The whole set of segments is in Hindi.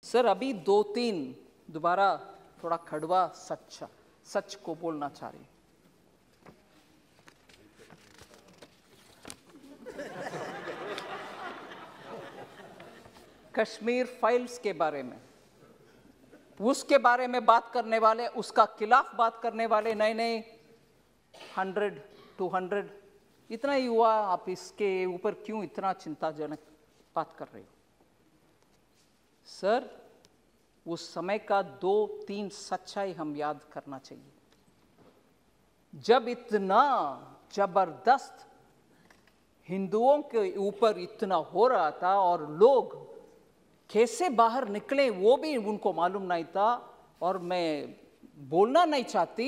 सर अभी 2-3 दोबारा थोड़ा कड़वा सच को बोलना चाह रही। कश्मीर फाइल्स के बारे में, उसके बारे में बात करने वाले, उसका खिलाफ बात करने वाले नए 100-200 इतना ही हुआ, आप इसके ऊपर क्यों इतना चिंताजनक बात कर रहे हो? सर उस समय का 2-3 सच्चाई हम याद करना चाहिए। जब इतना जबरदस्त हिंदुओं के ऊपर इतना हो रहा था और लोग कैसे बाहर निकले वो भी उनको मालूम नहीं था, और मैं बोलना नहीं चाहती,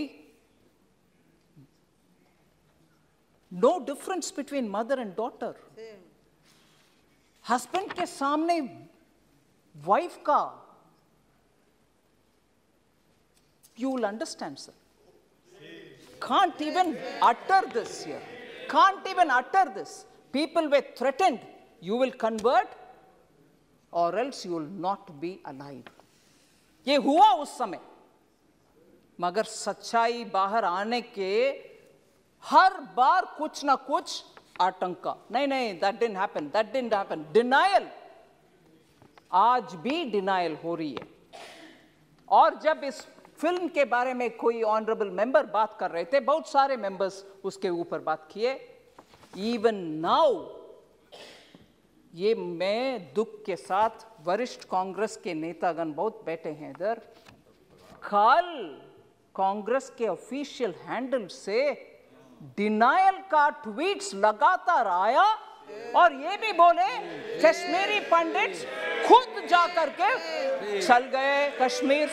no difference between mother and daughter. Husband के सामने वाइफ का, you will understand, sir. Can't even utter this here. Can't even utter this. People were threatened. You will convert or else you will not be alive. ये हुआ उस समय, मगर सच्चाई बाहर आने के हर बार कुछ ना कुछ आतंका, नहीं, that didn't happen. Denial, आज भी डिनायल हो रही है। और जब इस फिल्म के बारे में कोई ऑनरेबल मेंबर बात कर रहे थे, बहुत सारे मेंबर्स उसके ऊपर बात किए, इवन नाउ, ये मैं दुख के साथ, वरिष्ठ कांग्रेस के नेतागण बहुत बैठे हैं इधर, कल कांग्रेस के ऑफिशियल हैंडल से डिनायल का ट्वीट्स लगातार आया, और ये भी बोले कश्मीरी पंडित खुद जाकर के चल गए कश्मीर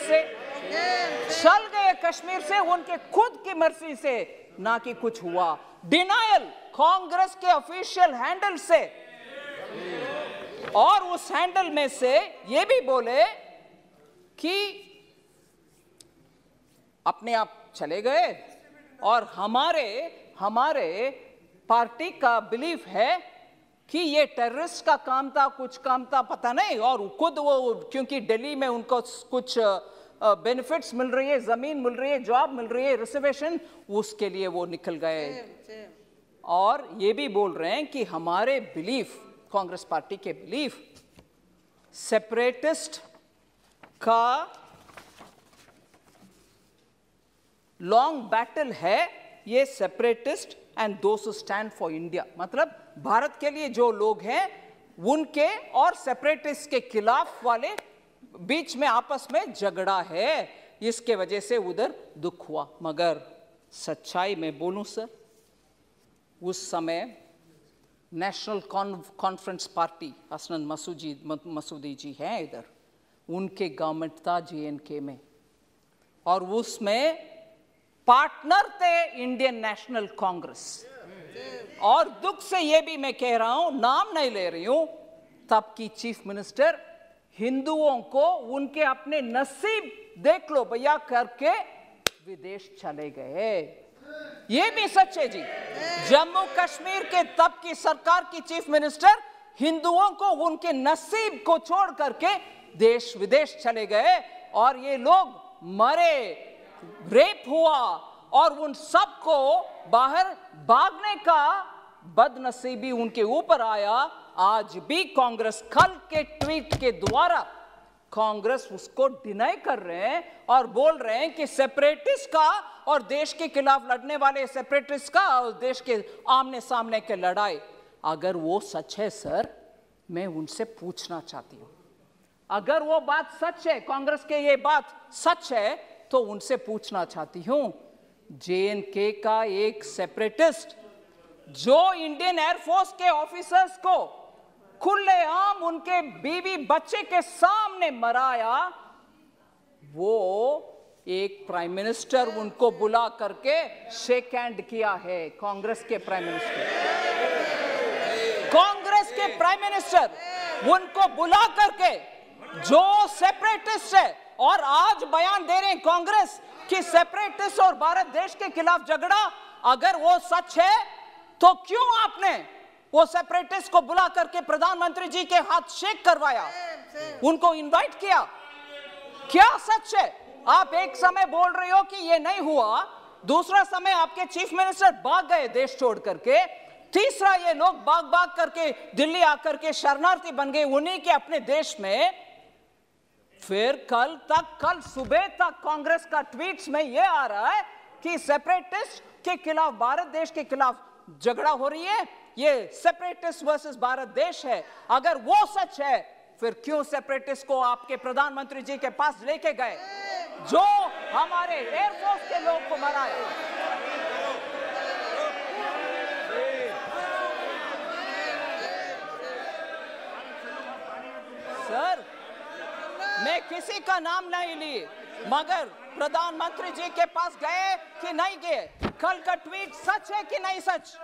से, उनके खुद की मर्जी से, ना कि कुछ हुआ। डिनायल कांग्रेस के ऑफिशियल हैंडल से, और उस हैंडल में से ये भी बोले कि अपने आप चले गए, और हमारे पार्टी का बिलीफ है कि ये टेररिस्ट का काम था, कुछ काम था, पता नहीं, और खुद वो क्योंकि दिल्ली में उनको कुछ बेनिफिट्स मिल रही है, जमीन मिल रही है, जॉब मिल रही है, रिजर्वेशन, उसके लिए वो निकल गए। और ये भी बोल रहे हैं कि हमारे बिलीफ, कांग्रेस पार्टी के बिलीफ, सेपरेटिस्ट का लॉन्ग बैटल है, ये separatist and those who stand for India, मतलब भारत के लिए जो लोग हैं उनके और सेपरेटिस्ट के खिलाफ वाले बीच में आपस में झगड़ा है, इसके वजह से उधर दुख हुआ। मगर सच्चाई में बोलूं सर, उस समय national conference party, Hasnain Masoodi जी हैं इधर, उनके गवर्नमेंट था JNK में, और उसमें पार्टनर थे इंडियन नेशनल कांग्रेस। और दुख से ये भी मैं कह रहा हूं, नाम नहीं ले रही हूं, तब की चीफ मिनिस्टर हिंदुओं को उनके अपने नसीब देख लो भैया करके विदेश चले गए। ये भी सच है जी। जम्मू कश्मीर के तब की सरकार की चीफ मिनिस्टर हिंदुओं को उनके नसीब को छोड़ करके देश विदेश चले गए, और ये लोग मरे, रेप हुआ, और उन सबको बाहर भागने का बदनसीबी उनके ऊपर आया। आज भी कांग्रेस, कल के ट्वीट के द्वारा कांग्रेस उसको डिनाई कर रहे हैं और बोल रहे हैं कि सेपरेटिस्ट का और देश के खिलाफ लड़ने वाले सेपरेटिस्ट का और देश के आमने सामने के लड़ाई, अगर वो सच है सर, मैं उनसे पूछना चाहती हूं, अगर वो बात सच है, कांग्रेस के ये बात सच है, तो उनसे पूछना चाहती हूं, JNK का एक सेपरेटिस्ट जो इंडियन एयरफोर्स के ऑफिसर्स को खुलेआम उनके बीवी बच्चे के सामने मराया, वो एक प्राइम मिनिस्टर उनको बुला करके शेक हैंड किया है। कांग्रेस के प्राइम मिनिस्टर उनको बुला करके, जो सेपरेटिस्ट है, और आज बयान दे रहे हैं कांग्रेस कि सेपरेटिस्ट और भारत देश के खिलाफ झगड़ा, अगर वो सच है तो क्यों आपने वो सेपरेटिस्ट को बुला करके प्रधानमंत्री जी के हाथ शेक करवाया? उनको इनवाइट किया? क्या सच है? आप एक समय बोल रहे हो कि ये नहीं हुआ, दूसरा समय आपके चीफ मिनिस्टर भाग गए देश छोड़ करके, तीसरा ये लोग भाग करके दिल्ली आकर के शरणार्थी बन गए उन्हीं के अपने देश में। फिर कल सुबह तक कांग्रेस का ट्वीट्स में ये आ रहा है कि सेपरेटिस्ट के खिलाफ, भारत देश के खिलाफ झगड़ा हो रही है, ये सेपरेटिस्ट वर्सेस भारत देश है। अगर वो सच है, फिर क्यों सेपरेटिस्ट को आपके प्रधानमंत्री जी के पास लेके गए जो हमारे एयरफोर्स के लोग को मराए? सर, मैं किसी का नाम नहीं ली, मगर प्रधानमंत्री जी के पास गए कि नहीं गए? कल का ट्वीट सच है कि नहीं सच?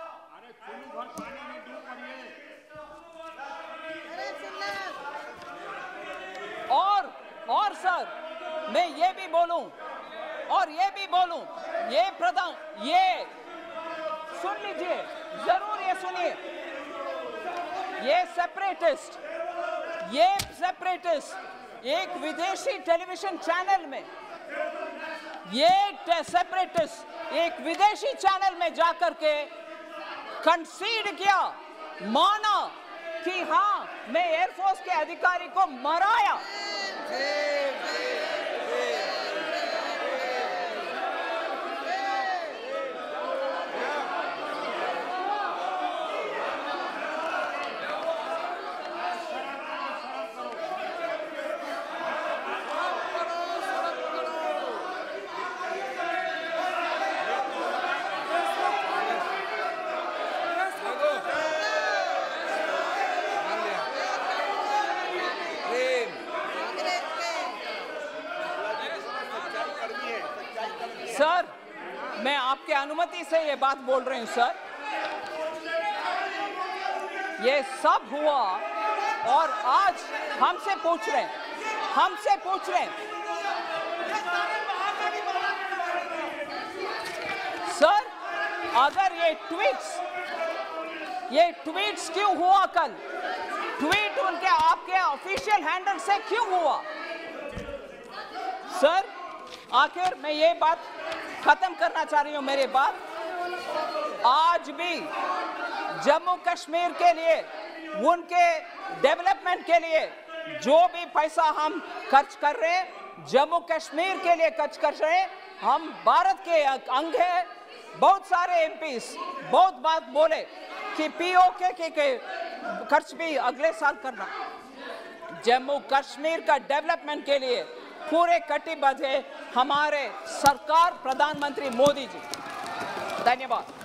और सर, मैं ये भी बोलूं, ये सुन लीजिए, जरूर ये सुनिए, ये सेपरेटिस्ट एक विदेशी टेलीविजन चैनल में, एक विदेशी चैनल में जाकर के कंसीड किया, माना कि हाँ, मैं एयरफोर्स के अधिकारी को मराया। सर, मैं आपके अनुमति से ये बात बोल रही हूं सर। ये सब हुआ और आज हमसे पूछ रहे हैं, सर, अगर ये ट्वीट्स क्यों हुआ? कल ट्वीट उनके आपके ऑफिशियल हैंडल से क्यों हुआ? सर, आखिर मैं ये बात खत्म करना चाह रही हूं, मेरी बात। आज भी जम्मू कश्मीर के लिए, उनके डेवलपमेंट के लिए जो भी पैसा हम खर्च कर रहे हैं, जम्मू कश्मीर के लिए खर्च कर रहे हैं। हम भारत के अंग हैं। बहुत सारे एमपीस बहुत बात बोले कि पीओके के खर्च भी अगले साल करना। जम्मू कश्मीर का डेवलपमेंट के लिए पूरे कटिबद्ध है हमारे सरकार, प्रधानमंत्री मोदी जी। धन्यवाद।